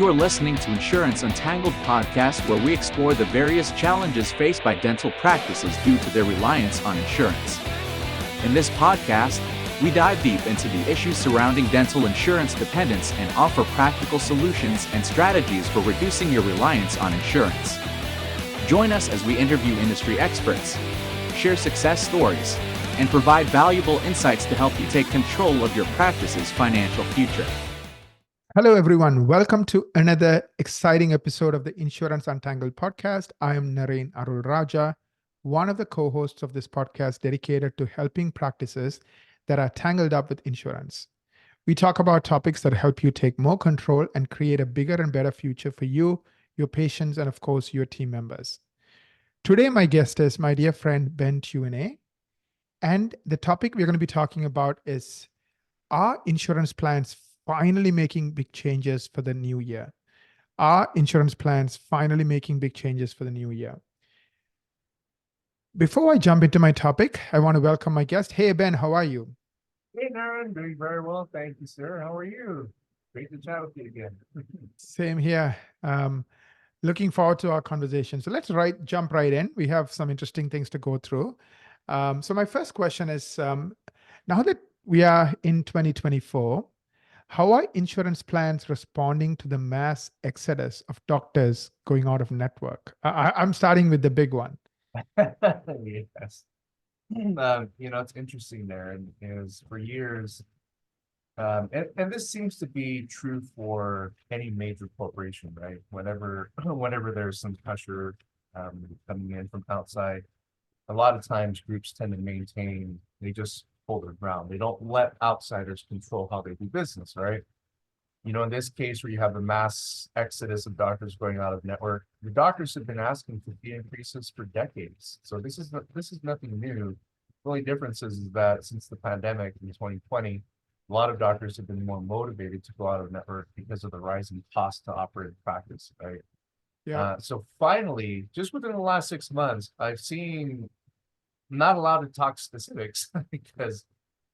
You are listening to Insurance Untangled podcast, where we explore the various challenges faced by dental practices due to their reliance on insurance. In this podcast, we dive deep into the issues surrounding dental insurance dependence and offer practical solutions and strategies for reducing your reliance on insurance. Join us as we interview industry experts, share success stories, and provide valuable insights to help you take control of your practice's financial future. Hello, everyone. Welcome to another exciting episode of the Insurance Untangled podcast. I am Naren Arul Raja, one of the co-hosts of this podcast dedicated to helping practices that are tangled up with insurance. We talk about topics that help you take more control and create a bigger and better future for you, your patients, and of course, your team members. Today, my guest is my dear friend, Ben Tuinei. And the topic we're going to be talking about is, are insurance plans finally making big changes for the new year? Are insurance plans finally making big changes for the new year? Before I jump into my topic, I want to welcome my guest. Hey, Ben, how are you? Hey, Darren, doing very well. Thank you, sir. How are you? Great to chat with you again. Same here. Looking forward to our conversation. So let's jump right in. We have some interesting things to go through. So my first question is, now that we are in 2024, how are insurance plans responding to the mass exodus of doctors going out of network? I'm starting with the big one. Yes. It's interesting there, and is for years, and this seems to be true for any major corporation, right? Whenever there's some pressure coming in from outside, a lot of times groups tend to they just hold their ground. They don't let outsiders control how they do business, right? In this case where you have the mass exodus of doctors going out of network, the doctors have been asking for fee increases for decades. So this is nothing new. The only difference is that since the pandemic in 2020, a lot of doctors have been more motivated to go out of network because of the rising cost to operate practice, right? Yeah. So finally, just within the last 6 months, I've seen, not allowed to talk specifics because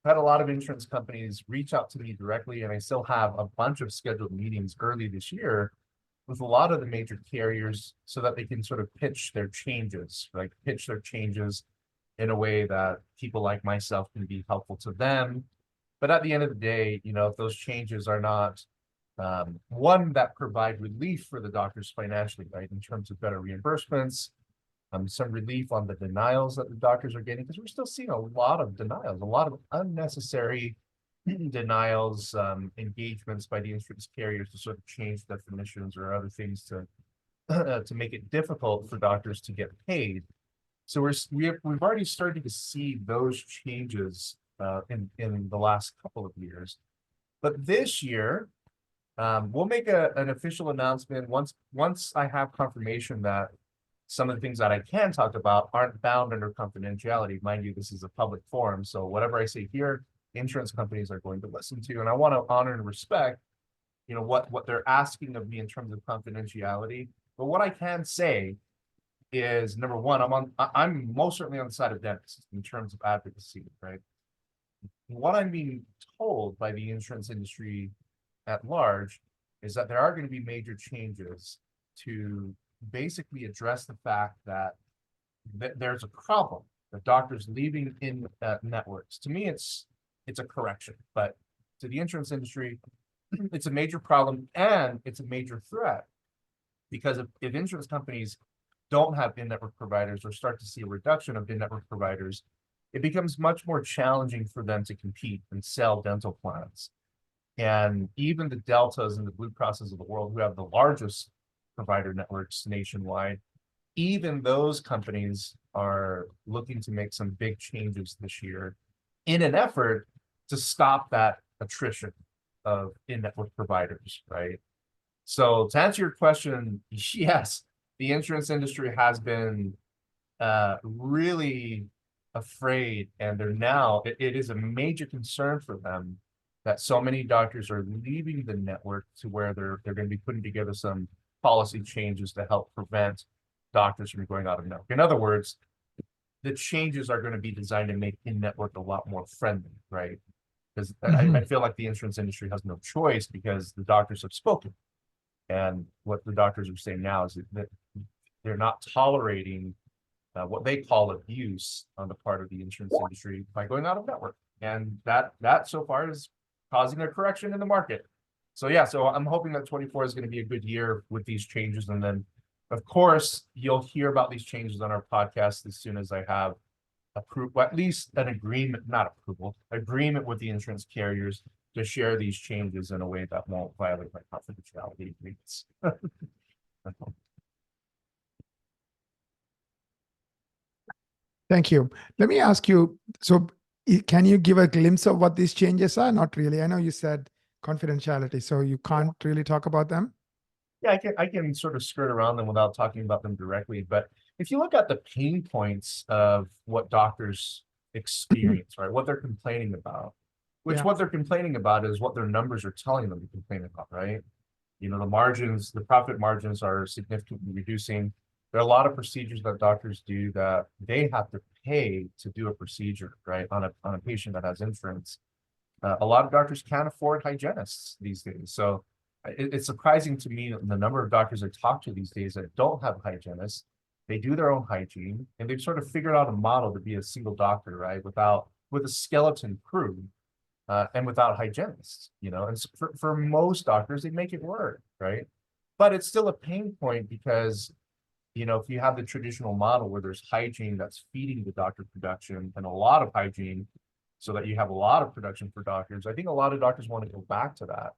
I've had a lot of insurance companies reach out to me directly, and I still have a bunch of scheduled meetings early this year with a lot of the major carriers so that they can sort of pitch their changes in a way that people like myself can be helpful to them. But at the end of the day, if those changes are not one that provide relief for the doctors financially, right, in terms of better reimbursements, some relief on the denials that the doctors are getting, because we're still seeing a lot of denials, a lot of unnecessary denials, engagements by the insurance carriers to sort of change definitions or other things to make it difficult for doctors to get paid. So we've already started to see those changes in the last couple of years. But this year, we'll make an official announcement once I have confirmation that some of the things that I can talk about aren't bound under confidentiality. Mind you, this is a public forum, so whatever I say here, insurance companies are going to listen to, and I want to honor and respect, what they're asking of me in terms of confidentiality. But what I can say is, number one, I'm most certainly on the side of dentists in terms of advocacy, right? What I'm being told by the insurance industry at large is that there are going to be major changes to basically address the fact that there's a problem, the doctors leaving in networks. To me, it's a correction, but to the insurance industry, it's a major problem and it's a major threat, because if insurance companies don't have in-network providers or start to see a reduction of in-network providers, it becomes much more challenging for them to compete and sell dental plans. And even the Deltas and the Blue Crosses of the world, who have the largest provider networks nationwide, even those companies are looking to make some big changes this year in an effort to stop that attrition of in-network providers, right? So to answer your question, yes, the insurance industry has been really afraid, and it is a major concern for them that so many doctors are leaving the network, to where they're going to be putting together some policy changes to help prevent doctors from going out of network. In other words, the changes are going to be designed to make in-network a lot more friendly, right? Because I feel like the insurance industry has no choice, because the doctors have spoken. And what the doctors are saying now is that they're not tolerating what they call abuse on the part of the insurance industry by going out of network. And that so far is causing a correction in the market. So yeah, so I'm hoping that 24 is going to be a good year with these changes. And then, of course, you'll hear about these changes on our podcast as soon as I have approval, at least an agreement, not approval, agreement with the insurance carriers to share these changes in a way that won't violate my confidentiality agreements. Thank you. Let me ask you, so can you give a glimpse of what these changes are? Not really. I know you said confidentiality, so you can't really talk about them. Yeah, I can sort of skirt around them without talking about them directly. But if you look at the pain points of what doctors experience, right, what they're complaining about, which Yeah. what they're complaining about is what their numbers are telling them to complain about, right? You know, the margins, the profit margins are significantly reducing. There are a lot of procedures that doctors do that they have to pay to do a procedure, right, on a patient that has insurance. A lot of doctors can't afford hygienists these days. So it's surprising to me the number of doctors I talk to these days that don't have hygienists. They do their own hygiene, and they've sort of figured out a model to be a single doctor, right, with a skeleton crew. And without hygienists, you know, and for most doctors, they make it work, right? But it's still a pain point because, you know, if you have the traditional model where there's hygiene that's feeding the doctor production and a lot of hygiene so that you have a lot of production for doctors, I think a lot of doctors want to go back to that.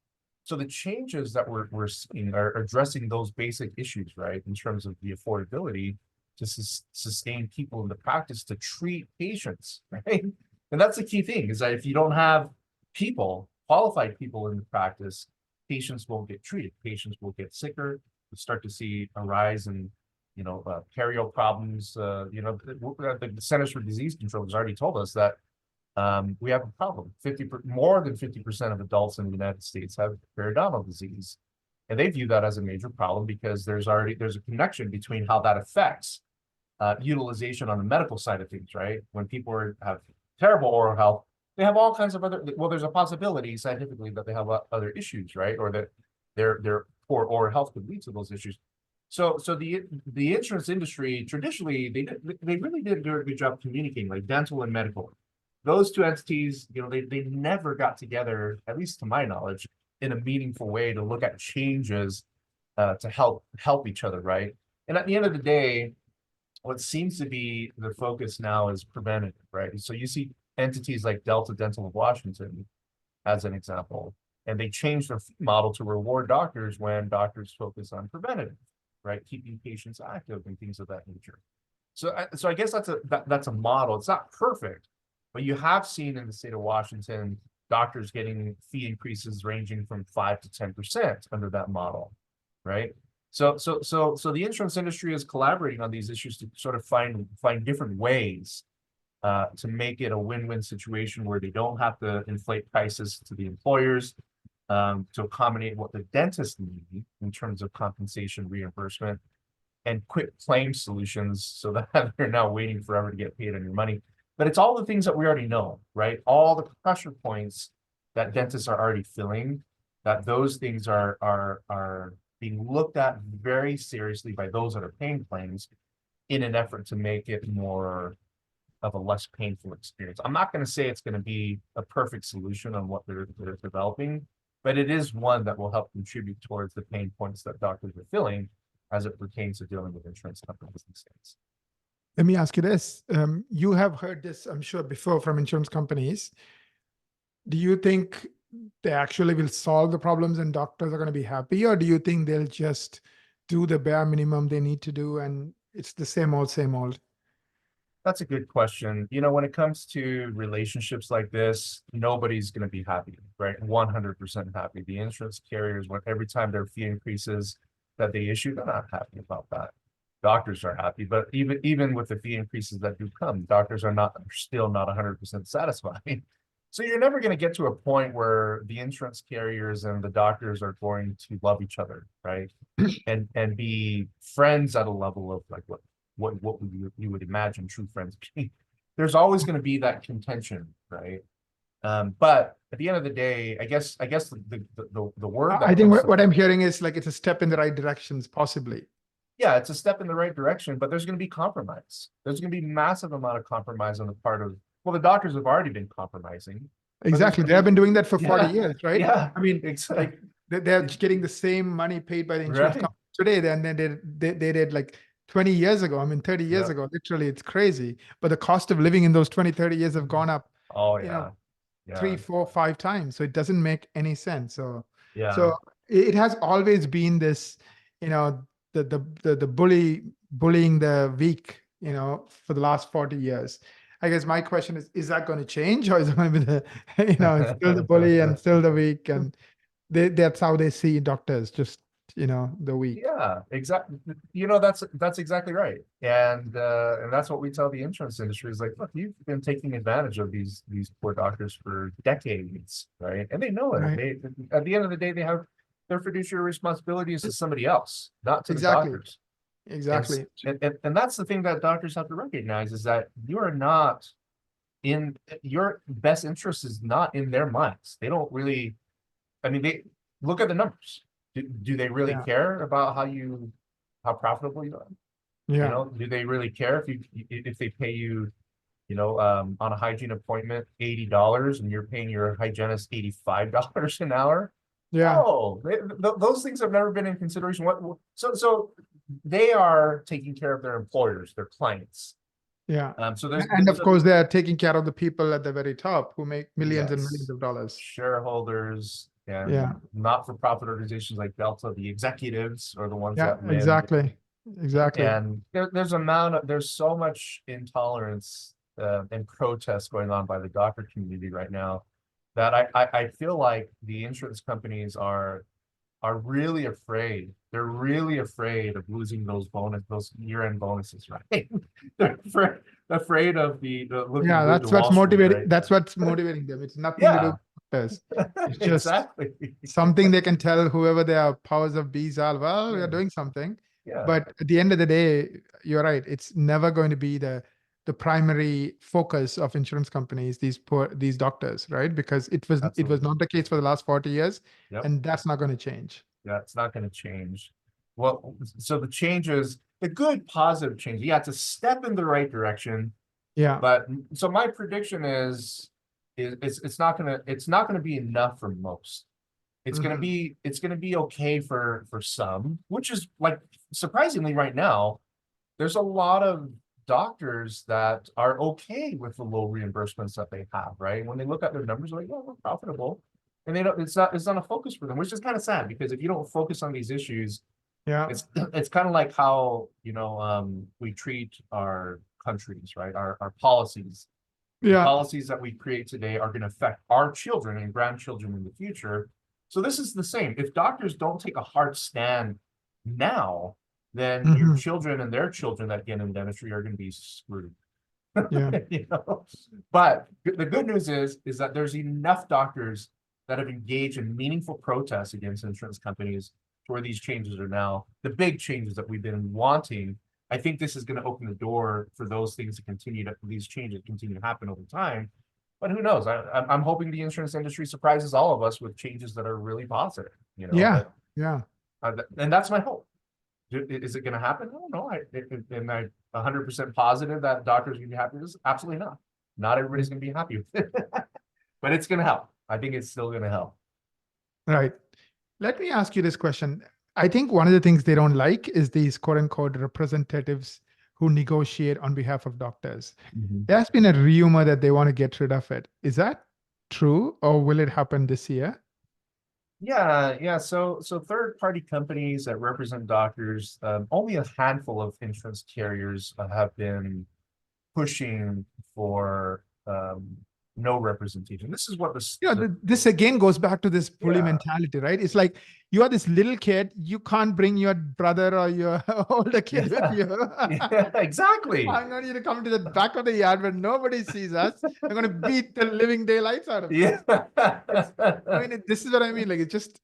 So the changes that we're seeing are addressing those basic issues, right, in terms of the affordability to sustain people in the practice to treat patients, right? And that's the key thing is that if you don't have people, qualified people in the practice, patients won't get treated. Patients will get sicker. We start to see a rise in, you know, perio problems. You know, the Centers for Disease Control has already told us that we have a problem. More than 50% of adults in the United States have periodontal disease, and they view that as a major problem because there's a connection between how that affects utilization on the medical side of things, right? When people have terrible oral health, they have all kinds of other, well, there's a possibility scientifically that they have other issues, right? Or that their poor oral health could lead to those issues. So the insurance industry, traditionally, they really did do a good job communicating, like dental and medical. Those two entities, you know, they never got together, at least to my knowledge, in a meaningful way to look at changes to help each other, right? And at the end of the day, what seems to be the focus now is preventative, right? So you see entities like Delta Dental of Washington as an example, and they changed their fee model to reward doctors when doctors focus on preventative, right? Keeping patients active and things of that nature. So I guess that's a model. It's not perfect, but you have seen in the state of Washington doctors getting fee increases ranging from 5 to 10% under that model, right? So the insurance industry is collaborating on these issues to sort of find different ways to make it a win-win situation where they don't have to inflate prices to the employers to accommodate what the dentists need in terms of compensation reimbursement and quick claim solutions so that they're now waiting forever to get paid on your money. But it's all the things that we already know, right? All the pressure points that dentists are already feeling, that those things are being looked at very seriously by those that are paying claims in an effort to make it more of a less painful experience. I'm not going to say it's going to be a perfect solution on what they're developing, but it is one that will help contribute towards the pain points that doctors are feeling as it pertains to dealing with insurance companies these days. Let me ask you this. You have heard this, I'm sure, before from insurance companies. Do you think they actually will solve the problems and doctors are going to be happy, or do you think they'll just do the bare minimum they need to do and it's the same old, same old? That's a good question. You know, when it comes to relationships like this, nobody's going to be happy, right? 100% happy. The insurance carriers, every time their fee increases that they issue, they're not happy about that. Doctors are happy, but even with the fee increases that do come, doctors are still not 100% satisfied. So you're never going to get to a point where the insurance carriers and the doctors are going to love each other, right? and be friends at a level of like what you would imagine true friends be. There's always going to be that contention, right? But at the end of the day, I guess the word I that think comes to what I'm hearing is like it's a step in the right directions, possibly. yeah, it's a step in the right direction, but there's going to be compromise. There's going to be massive amount of compromise on the part of, well, the doctors have already been compromising, but there's Exactly. going They to have be, been doing that for 40 yeah, years, right? yeah, I mean, exactly, like they're getting the same money paid by the insurance right, company today than they did like 20 years ago. I mean, 30 years yeah. ago, literally, it's crazy. But the cost of living in those 20, 30 years have gone up, Oh you know, yeah, yeah, 3, 4, 5 times. So it doesn't make any sense. yeah, So it has always been this, you know, the bullying the weak, for the last 40 years. I guess my question is that going to change, or is it going to be the, it's still the bully and still the weak, and that's how they see doctors, just, the weak. yeah, exactly. That's exactly right, and that's what we tell the insurance industry is like, look, you've been taking advantage of these poor doctors for decades, right? And they know it. Right. They at the end of the day, they have their fiduciary responsibilities to somebody else, not to the Exactly. doctors. Exactly. And that's the thing that doctors have to recognize is that you are not in your best interest is not in their minds. They don't really, I mean, they look at the numbers. Do they really Yeah. care about how profitable you are? Yeah. Do they really care if they pay you, on a hygiene appointment $80 and you're paying your hygienist $85 an hour? Yeah. Oh, those things have never been in consideration. So they are taking care of their employers, their clients. Yeah. So And of course, they are taking care of the people at the very top who make millions and millions yes, of dollars. shareholders and Yeah. not-for-profit organizations like Delta, the executives are the ones Yeah, that win. exactly. Exactly. And there's so much intolerance and protest going on by the doctor community right now that I feel like the insurance companies are really afraid. They're really afraid of losing those year-end bonuses, right? They're afraid of the looking Yeah, good to that's what's Wall Street, motivating. right? That's what's motivating them. It's nothing to do Yeah, with doctors. It's just exactly. something they can tell whoever their powers of bees are, well, we are Yeah. doing something. Yeah, But at the end of the day, you're right. It's never going to be the primary focus of insurance companies, these doctors, right? Because it was absolutely. not the case for the last 40 years, Yep. and that's not going to change. Yeah, it's not going to change. Well, so the changes, the good positive change, yeah, it's a step in the right direction. Yeah. But so my prediction is it's not gonna be enough for most. It's gonna be okay for some, which is like surprisingly right now, there's a lot of doctors that are okay with the low reimbursements that they have, right? When they look at their numbers, they're like, yeah, we're profitable. And they don't, it's not a focus for them, which is kind of sad because if you don't focus on these issues, Yeah. it's kind of like how we treat our countries, right? Our policies. The Yeah. policies that we create today are going to affect our children and grandchildren in the future. So this is the same. If doctors don't take a hard stand now, then your children and their children that get in dentistry are going to be screwed. Yeah. But the good news is that there's enough doctors that have engaged in meaningful protests against insurance companies where these changes are now the big changes that we've been wanting. I think this is going to open the door for those things to these changes continue to happen over time. But who knows? I'm hoping the insurance industry surprises all of us with changes that are really positive. Yeah. Yeah. And that's my hope. Is it going to happen? I don't know. Am I 100% positive that doctors are going to be happy with this? Absolutely not. Not everybody's going to be happy with it, but it's going to help. I think it's still going to help. Right. Let me ask you this question. I think one of the things they don't like is these quote unquote representatives who negotiate on behalf of doctors. There's been a rumor that they want to get rid of it. Is that true, or will it happen this year? Yeah. So third-party companies that represent doctors, only a handful of insurance carriers have been pushing for no representation. This is what this again goes back to this bully Yeah. mentality, right? It's like you are this little kid, you can't bring your brother or your older kid with you. Yeah, exactly. I'm going to need to come to the back of the yard where nobody sees us. I'm going to beat the living daylights out of them. Yeah. I mean, this is what I mean. Like, it's just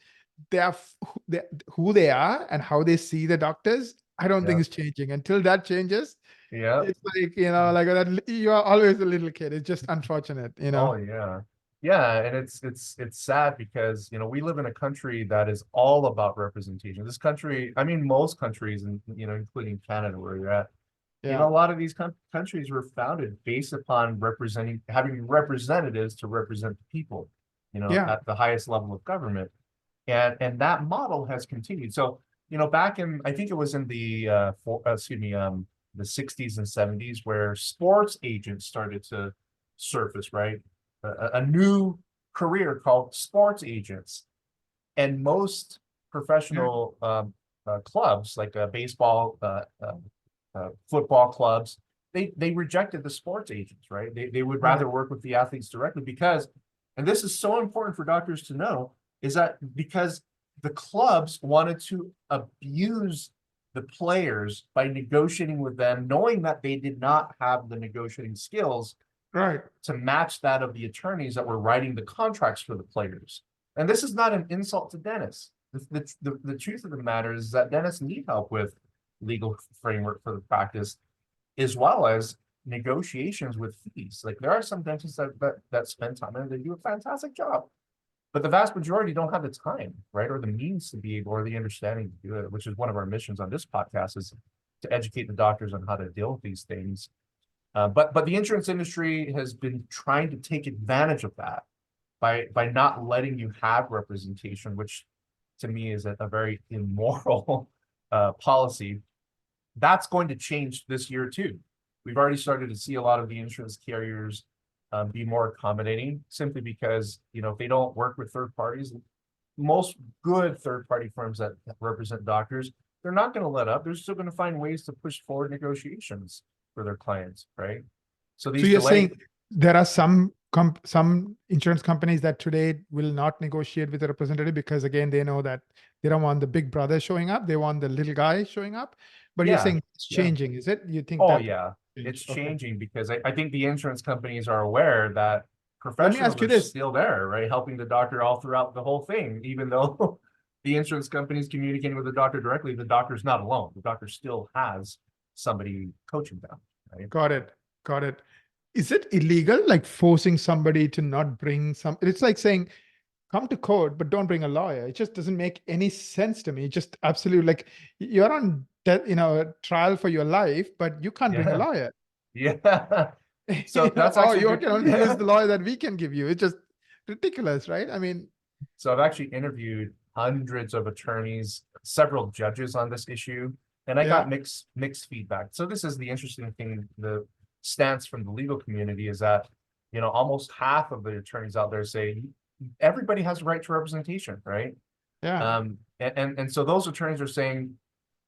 who they are and how they see the doctors. I don't think Yeah. it's changing. Until that changes, Yeah. it's like, like that, you are always a little kid. It's just unfortunate, Oh yeah. Yeah, and it's sad because we live in a country that is all about representation. This country, I mean, most countries, and including Canada, where you're at, a Yeah. lot of these countries were founded based upon having representatives to represent the people, Yeah. at the highest level of government, and that model has continued. So, back in, I think it was in the 60s and 70s, where sports agents started to surface, right? A new career called sports agents, and most Yeah. professional clubs, like baseball, football clubs, they rejected the sports agents, right? They would rather work with the athletes directly because, and this is so important for doctors to know, is that because the clubs wanted to abuse the players by negotiating with them, knowing that they did not have the negotiating skills Right. to match that of the attorneys that were writing the contracts for the players. And this is not an insult to dentists. The truth of the matter is that dentists need help with legal framework for the practice, as well as negotiations with fees. Like, there are some dentists that spend time and they do a fantastic job, but the vast majority don't have the time, right, or the means to be able, or the understanding to do it, which is one of our missions on this podcast, is to educate the doctors on how to deal with these things. But the insurance industry has been trying to take advantage of that by not letting you have representation, which to me is a very immoral policy. That's going to change this year too. We've already started to see a lot of the insurance carriers be more accommodating, simply because if they don't work with third parties, most good third-party firms that represent doctors, they're not going to let up. They're still going to find ways to push forward negotiations for their clients, right? So So these you're delays, saying there are some insurance companies that today will not negotiate with a representative because again they know that they don't want the big brother showing up, they want the little guy showing up. But you're yeah, saying it's yeah. changing, is it? You think Oh that yeah, change? it's Okay. changing because I think the insurance companies are aware that Let me ask professionals you are this. still there, right? Helping the doctor all throughout the whole thing, even though the insurance companies communicating with the doctor directly, the doctor's not alone. The doctor still has somebody coaching them, right? Got it. Got it. Is it illegal, like forcing somebody to not bring some? It's like saying, come to court, but don't bring a lawyer. It just doesn't make any sense to me. Just absolutely like you're on trial for your life, but you can't bring a Yeah, lawyer. yeah. So that's Or actually you good. can only use the lawyer that we can give you. It's just ridiculous, right? I mean, So I've actually interviewed hundreds of attorneys, several judges on this issue, and I got yeah, mixed feedback. So this is the interesting thing, the stance from the legal community is that, almost half of the attorneys out there say everybody has a right to representation, right? yeah. And so those attorneys are saying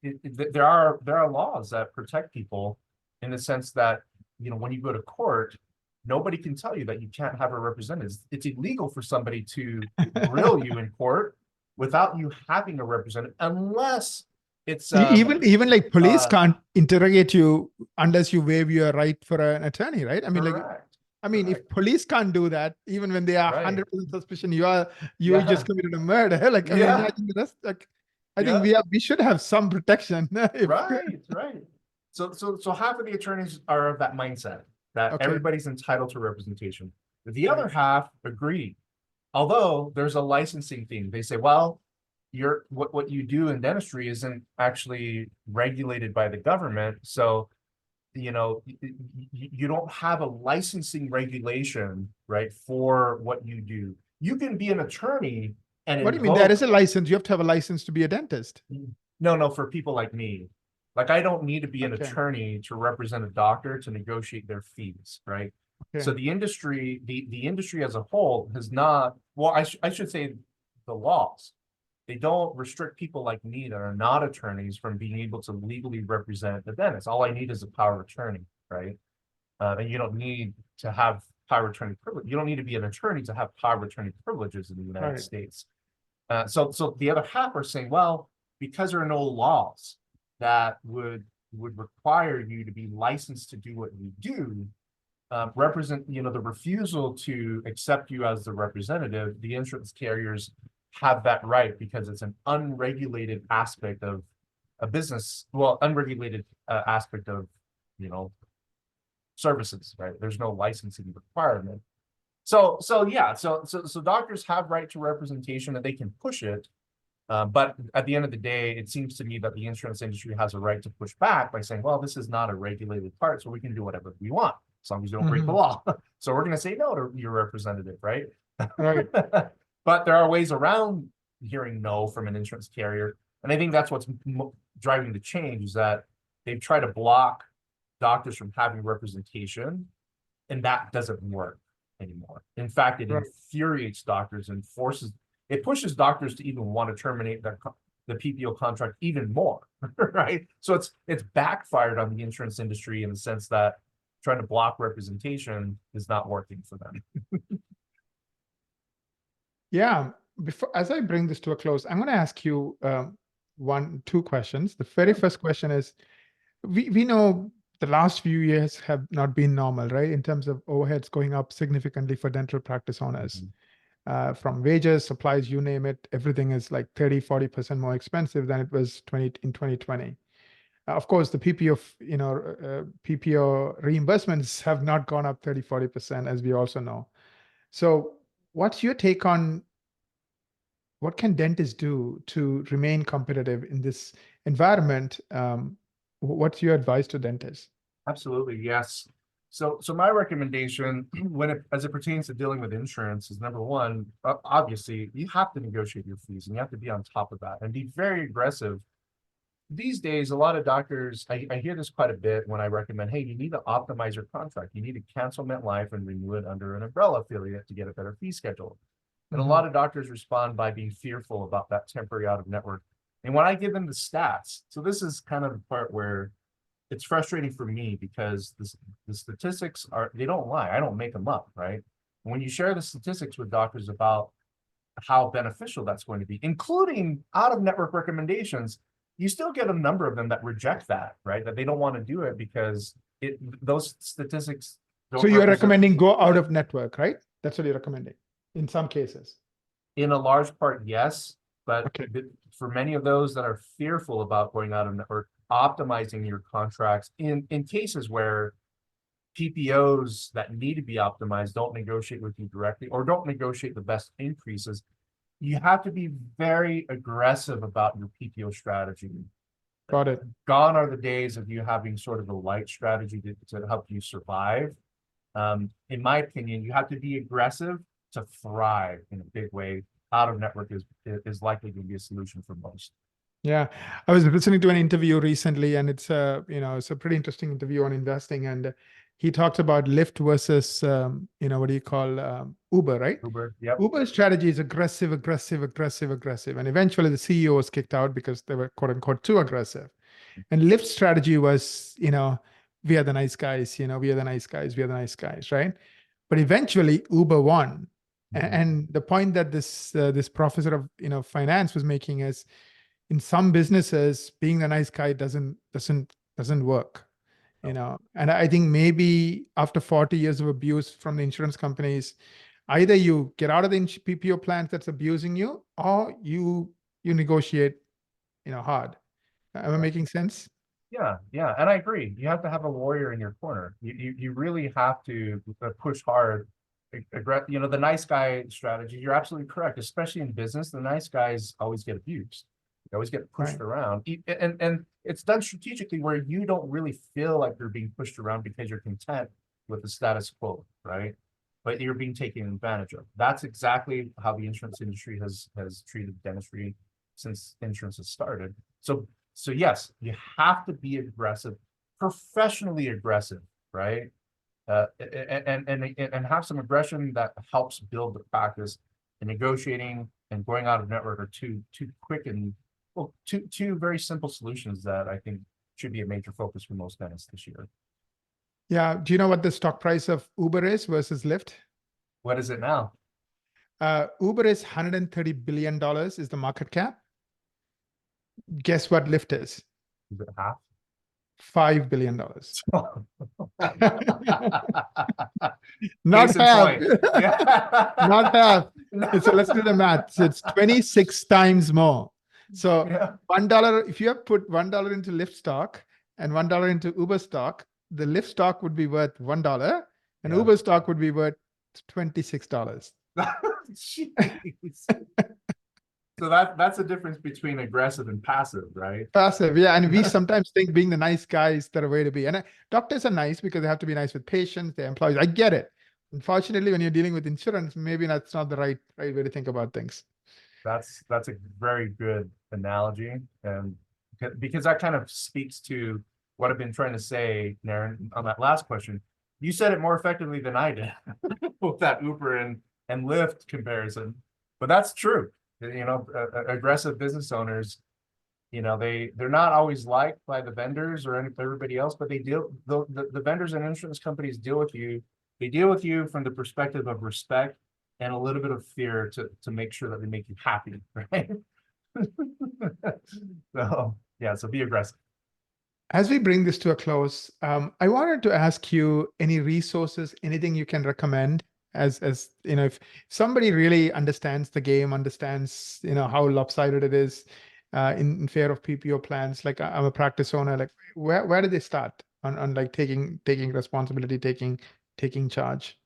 there are laws that protect people, in the sense that, when you go to court, nobody can tell you that you can't have a representative. It's illegal for somebody to grill you in court without you having a representative, unless it's Even like police uh can't interrogate you unless you waive your right for an attorney, right? I mean, like, correct, I mean, if correct, police can't do that, even when they are right, 100% suspicion, you yeah, just committed a murder. Like, I mean, yeah, imagine the rest. Like, I think yeah, we should have some protection. If right. So half of the attorneys are of that mindset that okay, everybody's entitled to representation. The right, other half agree. Although there's a licensing thing. They say, well, what you do in dentistry isn't actually regulated by the government. So, you don't have a licensing regulation, right, for what you do. You can be an attorney and what do you mean? There is invoke. a license. You have to have a license to be a dentist. No, for people like me. Like, I don't need to be an Okay, attorney to represent a doctor to negotiate their fees, right? So okay, the industry as a whole has not, well, I should say the laws. They don't restrict people like me that are not attorneys from being able to legally represent the dentist. All I need is a power of attorney, right? And you don't need to have power of attorney privilege. You don't need to be an attorney to have power of attorney privileges in the United right. States. So the other half are saying, well, because there are no laws that would require you to be licensed to do what you do, represent, the refusal to accept you as the representative, the insurance carriers have that right because it's an unregulated aspect of a business, well, unregulated aspect of, services, right? There's no licensing requirement. So doctors have right to representation and they can push it. But at the end of the day, it seems to me that the insurance industry has a right to push back by saying, well, this is not a regulated part, so we can do whatever we want, as long as you don't break the law. So we're going to say no to your representative, right? Right. But there are ways around hearing no from an insurance carrier. And I think that's what's driving the change, is that they've tried to block doctors from having representation, and that doesn't work anymore. In fact, it infuriates doctors and it pushes doctors to even want to terminate the PPO contract even more, right? So it's backfired on the insurance industry in the sense that trying to block representation is not working for them. Yeah. As I bring this to a close, I'm going to ask you two questions. The very first question is, we know the last few years have not been normal, right? In terms of overheads going up significantly for dental practice owners. From wages, supplies, you name it, everything is like 30-40% more expensive than it was in 2020. Of course, the PPO, PPO reimbursements have not gone up 30-40%, as we also know. So what's your take on what can dentists do to remain competitive in this environment? What's your advice to dentists? Absolutely, yes. So my recommendation as it pertains to dealing with insurance is, number one, obviously you have to negotiate your fees and you have to be on top of that and be very aggressive. These days, a lot of doctors, I hear this quite a bit when I recommend, hey, you need to optimize your contract. You need to cancel MetLife and renew it under an umbrella affiliate to get a better fee schedule. And a lot of doctors respond by being fearful about that temporary out of network. And when I give them the stats, so this is kind of the part where it's frustrating for me, because the statistics they don't lie. I don't make them up, right? And when you share the statistics with doctors about how beneficial that's going to be, including out of network recommendations, you still get a number of them that reject that, right? That they don't want to do it because those statistics don't. So you're recommending go out of network, right? That's what you're recommending in some cases. In a large part, yes. But for many of those that are fearful about going out of network, optimizing your contracts in cases where PPOs that need to be optimized don't negotiate with you directly or don't negotiate the best increases, you have to be very aggressive about your PPO strategy. Got it. Gone are the days of you having sort of a light strategy to help you survive. In my opinion, you have to be aggressive to thrive in a big way. Out of network is likely going to be a solution for most. Yeah, I was listening to an interview recently, and it's it's a pretty interesting interview on investing, and he talked about Lyft versus Uber, right? Uber, yep. Uber's strategy is aggressive, and eventually the CEO was kicked out because they were quote unquote too aggressive. And Lyft's strategy was, we are the nice guys, we are the nice guys, right? But eventually Uber won. And the point that this professor of finance was making is, in some businesses, being the nice guy doesn't work, And I think maybe after 40 years of abuse from the insurance companies, either you get out of the PPO plans that's abusing you, or you negotiate, hard. Am I making sense? Yeah, and I agree. You have to have a warrior in your corner. You really have to push hard. The nice guy strategy, you're absolutely correct. Especially in business, the nice guys always get abused. They always get pushed around. And it's done strategically where you don't really feel like you're being pushed around because you're content with the status quo, right? But you're being taken advantage of. That's exactly how the insurance industry has treated dentistry since insurance has started. So yes, you have to be aggressive, professionally aggressive, right? And have some aggression that helps build the practice. And negotiating and going out of network are two quick and two very simple solutions that I think should be a major focus for most dentists this year. Yeah. Do you know what the stock price of Uber is versus Lyft? What is it now? Uber is $130 billion is the market cap. Guess what Lyft is? Is it half? $5 billion. Not half. Not half. So let's do the math. So it's 26 times more. So $1, if you have put $1 into Lyft stock and $1 into Uber stock, the Lyft stock would be worth $1 and Uber stock would be worth $26. Jeez. So that's the difference between aggressive and passive, right? Passive, yeah. And we sometimes think being the nice guy is the way to be. And doctors are nice because they have to be nice with patients, their employees. I get it. Unfortunately, when you're dealing with insurance, maybe that's not the right way to think about things. That's a very good analogy, and because that kind of speaks to what I've been trying to say, Naren, on that last question. You said it more effectively than I did with that Uber and Lyft comparison, but that's true. Aggressive business owners, they're not always liked by the vendors or everybody else, but the vendors and insurance companies deal with you. They deal with you from the perspective of respect and a little bit of fear to make sure that they make you happy, right? So be aggressive. As we bring this to a close, I wanted to ask you any resources, anything you can recommend as if somebody really understands the game, understands, how lopsided it is in favor of PPO plans. Like I'm a practice owner, like where do they start on like taking responsibility, taking charge?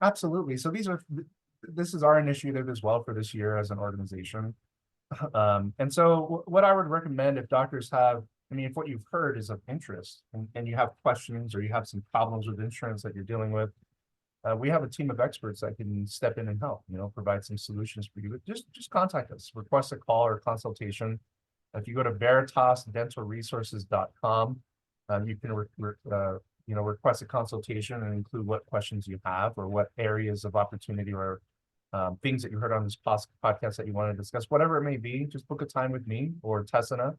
Absolutely. So this is our initiative as well for this year as an organization. And so what I would recommend if doctors have, if what you've heard is of interest and you have questions or you have some problems with insurance that you're dealing with, we have a team of experts that can step in and help, provide some solutions for you. Just contact us, request a call or consultation. If you go to veritasdentalresources.com, you can request a consultation and include what questions you have or what areas of opportunity or things that you heard on this podcast that you want to discuss, whatever it may be. Just book a time with me or Tessina,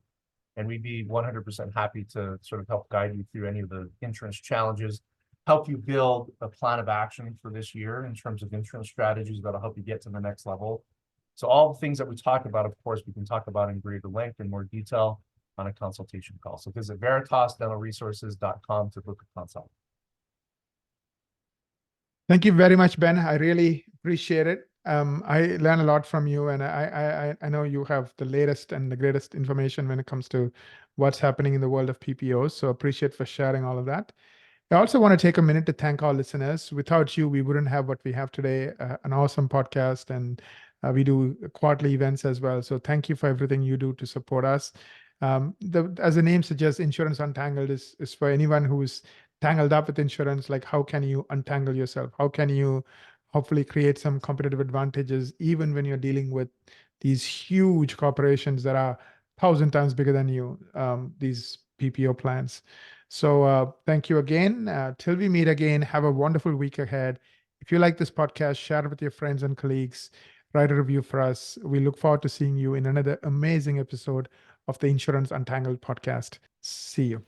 and we'd be 100% happy to sort of help guide you through any of the insurance challenges, help you build a plan of action for this year in terms of insurance strategies that'll help you get to the next level. So all the things that we talked about, of course, we can talk about in greater length and more detail on a consultation call. So visit veritasdentalresources.com to book a consult. Thank you very much, Ben. I really appreciate it. I learn a lot from you, and I know you have the latest and the greatest information when it comes to what's happening in the world of PPOs. So appreciate for sharing all of that. I also want to take a minute to thank our listeners. Without you, we wouldn't have what we have today, an awesome podcast, and we do quarterly events as well. So thank you for everything you do to support us. As the name suggests, Insurance Untangled is for anyone who's tangled up with insurance. Like, how can you untangle yourself? How can you hopefully create some competitive advantages, even when you're dealing with these huge corporations that are 1,000 times bigger than you, these PPO plans. So thank you again. Till we meet again, have a wonderful week ahead. If you like this podcast, share it with your friends and colleagues. Write a review for us. We look forward to seeing you in another amazing episode of the Insurance Untangled podcast. See you.